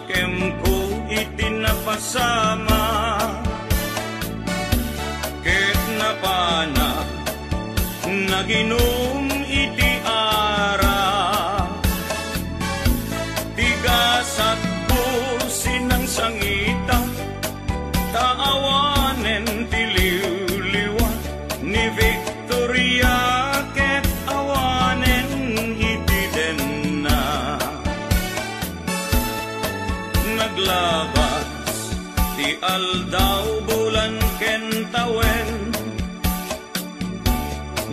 kem ko itinapasama ket napana naginom iti ara tigasat busin ng sangita taawanen ti liwliwa ni Victoria ket awanen iti denna naglabas ti aldaw bulan ken tawen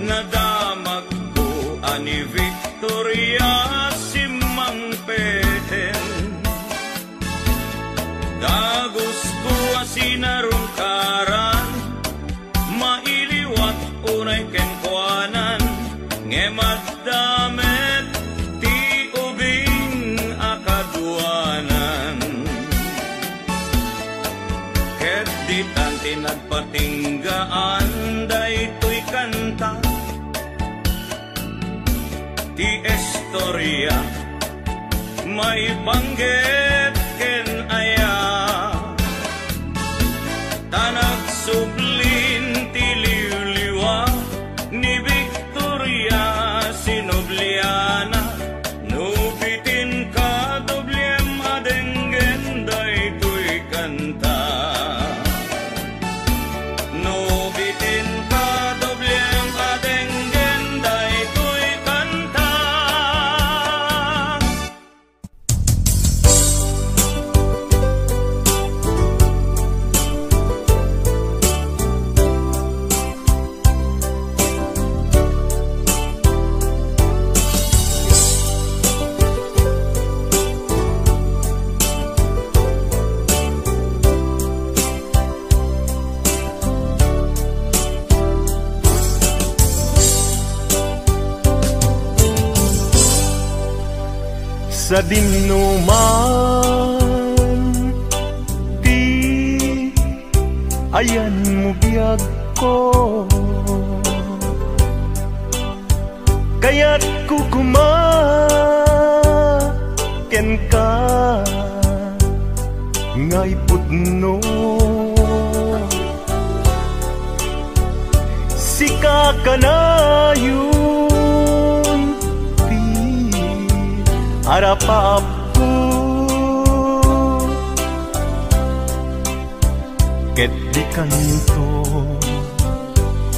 nadamag ko ani Victoria simang peten dagos ko asinarungkaran mailiwat unay ken kuanan ngemad damet ti ubing akaduanan ket ditan tinagpatinggaan daytoy kanta ti istorya may banggit ken aya tanag sublin ti liwliwa ni Victoria Sinobliana nubitin ka doblem adenggen daytoy kanta nubitin ka doblem adenggen daytoy kanta. Sa dinuman di ayan mo biyag ko kaya't kukumaken ka ngay putno sika kanayon harapap ko ket di kanto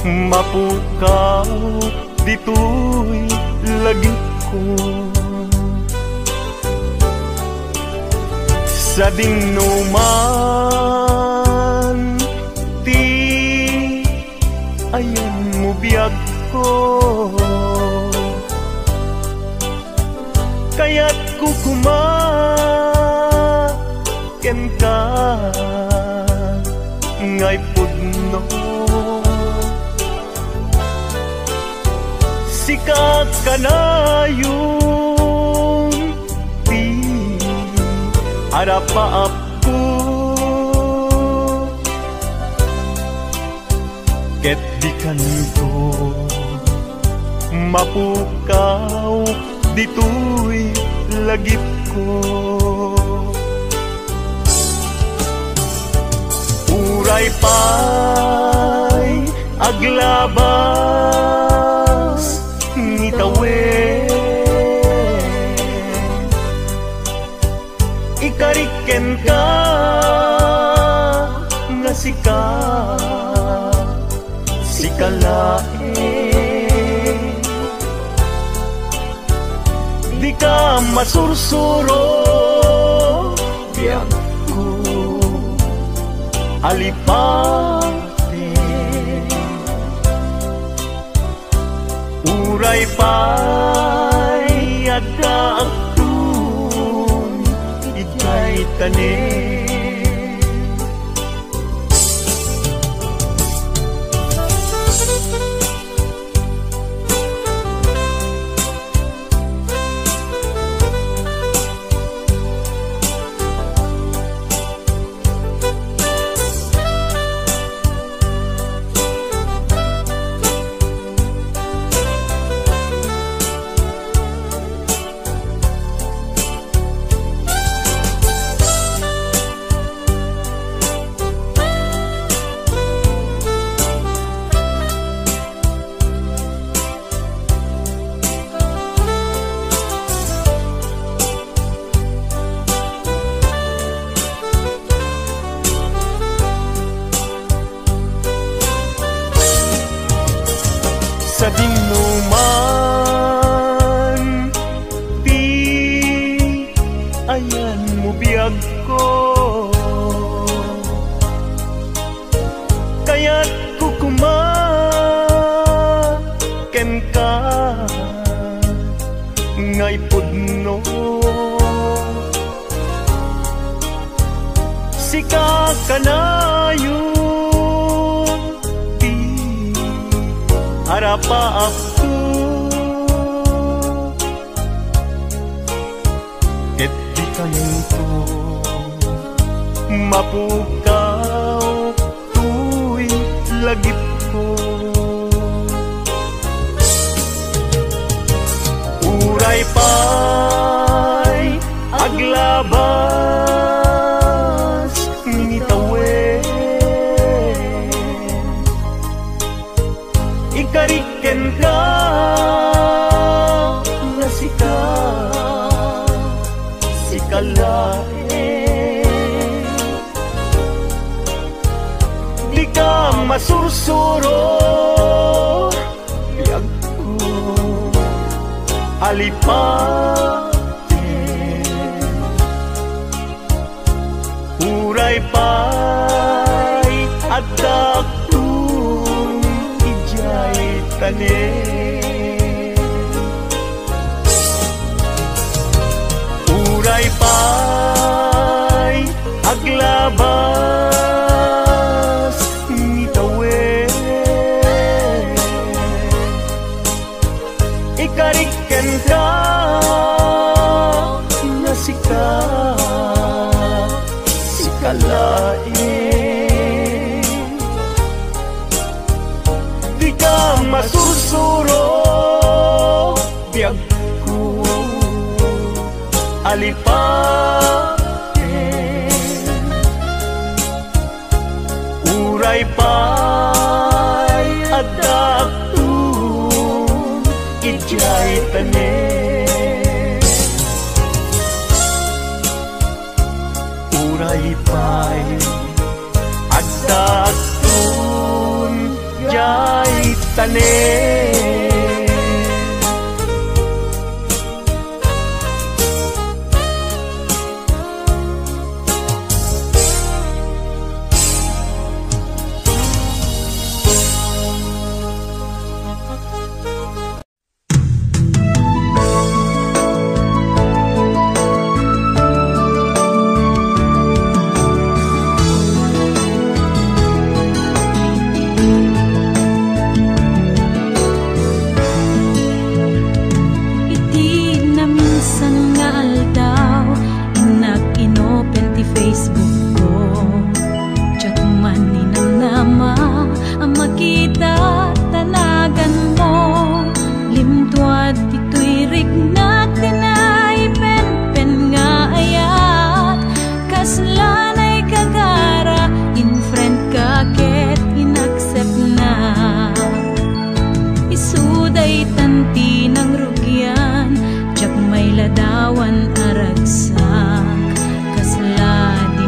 mapukaw ditoy lagi ko sa dinuman ti ayan mo biyag ko kaya't kukumaken ka ngay pudno sikat kanayon ti harapaap ko ket di kanto mapukaw ditoy lagip ko uray pay aglabas ngitawen ikariken ka nga sikalae di ka masursuro biyak ko alipate uray pay adda agtun ikay tanin ko, kaya't kukumaken ka ngay pudno. Sika kanayon di harapa apto, ket di kanto mapukaw tuy lagip ko. Uray pa'y aglabas minitawen, ikariken ka na sikalae. Di ka masursuro biyag ko alipaten, uray pa'y adaktung ijay tanen. Uray pa'y aglabas ngitawen, ikariken ka na sikalain. Di ka masursuro biyag ko alipaten, uray pa'y adaktung ijay tanen. Uray pa'y adaktung ijay tanen. Ladawan aragsak kasla di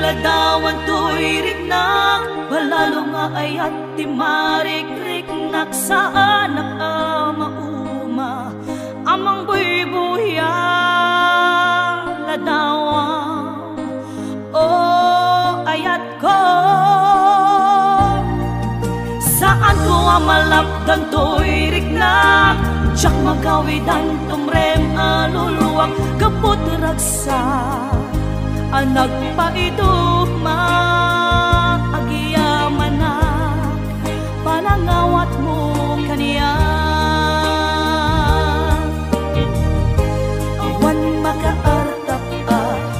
iladawan to'y rignak, palalo nga ayat ti marik-riknak sa anak mauma, amang buy-buya ladawang o ayat ko. Saan ko malapdan to'y rignak, tiyak magawidan tumrem aluluwak, kaput ragsa anak pa ito maagiyaman na panangawat mo kaniya. Awan makaartap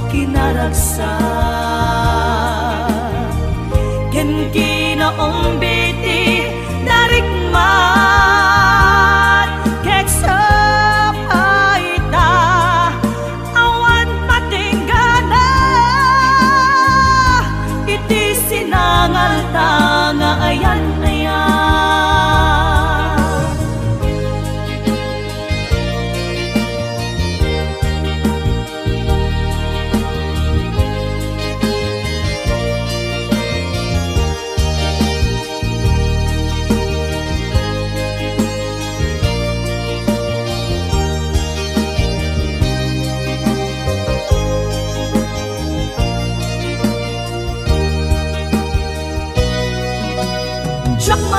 kinaragsa ken kinaong biti narikmat keksa paita awan patinggana iti sinangal tanga ayan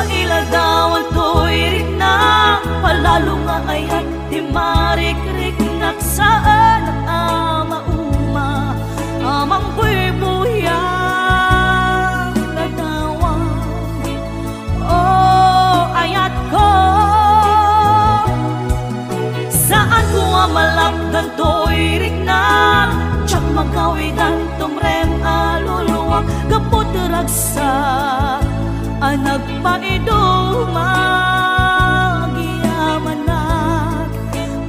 iladawan to'y rignak, palalo nga ayat di marik-riknak sa anak mauma, amang buy-buya ladawan o ayat ko. Saan ko malapdan to'y rignak, tiyak magawidan tumrem aluluwak, kaput ragsak anak pa magiyaman na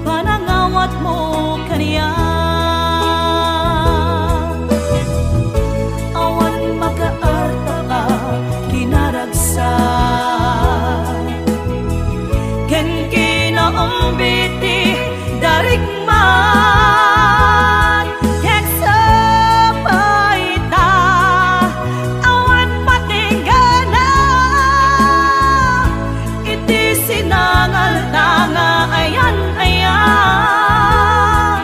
panangawat mo kaniya. Awan makaarta ka kinaragsa ken kinaong biti darikman keksa paita awan patinggana iti sinangal tanga ayan ayan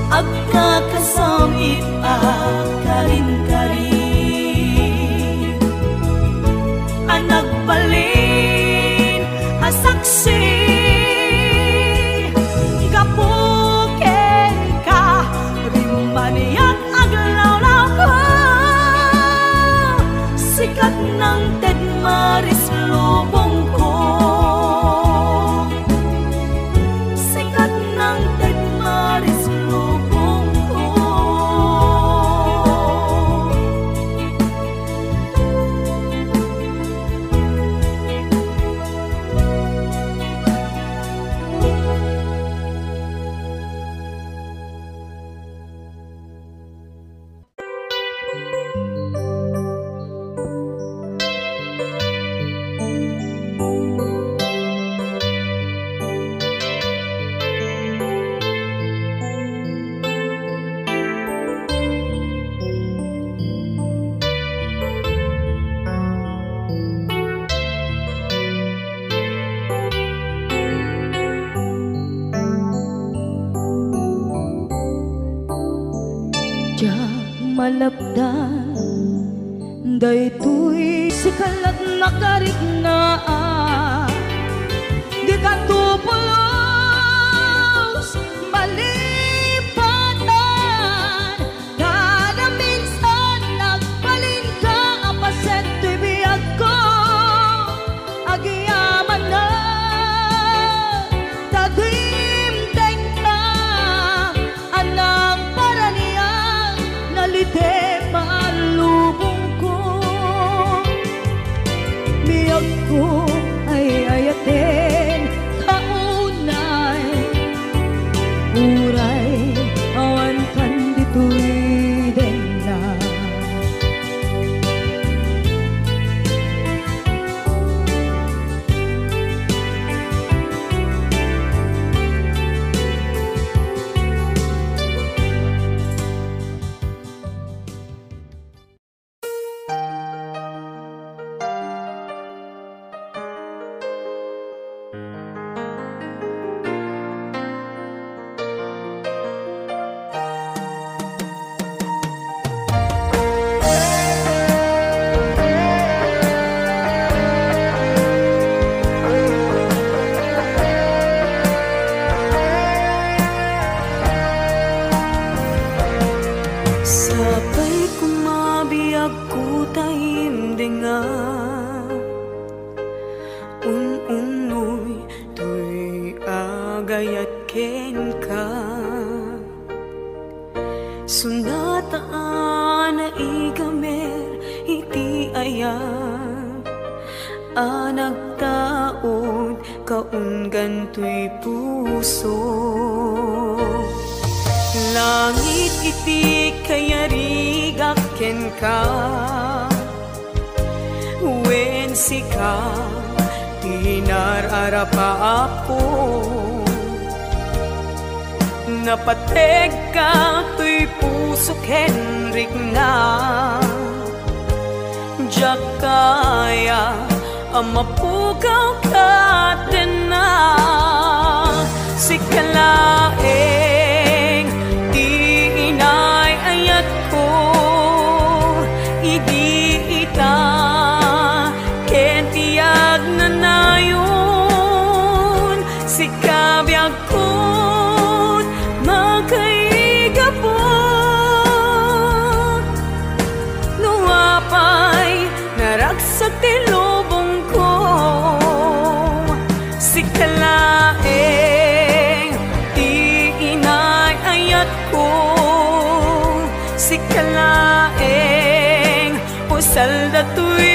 agkakasam ipakarin-karin anak balin asaksi gapuken ka rimaniyak aglawlaw ko sikat ng Ted Maris lubong ko sikat ng Ted Maris lubong ko. Malapdan daytoy sikalat nakarigna di ka tupulos malipatan kada minsan nagbalin ka apaset to'y biyag ko agiyaman na tagimteng na anang paraniyan nalite malubong ko biyag ko ay ayatin Apay kumabiyag ko taimdenga unoy tuy agayat ken ka sunataan na igamer iti ayam anagtaod kaunggan tuy puso langit iti kayarigak ken ka wen sika tinararapa ako napateg ka tuy puso kenrik na jak kaya amapugaw ka din na sikalaeng di inay ayat ko idi ita kentiyag na nayon sikabiyag ko magkaigapot nuapay naragsak ti lubong ko sikalaeng di inay ayat ko sikalaeng usal datoy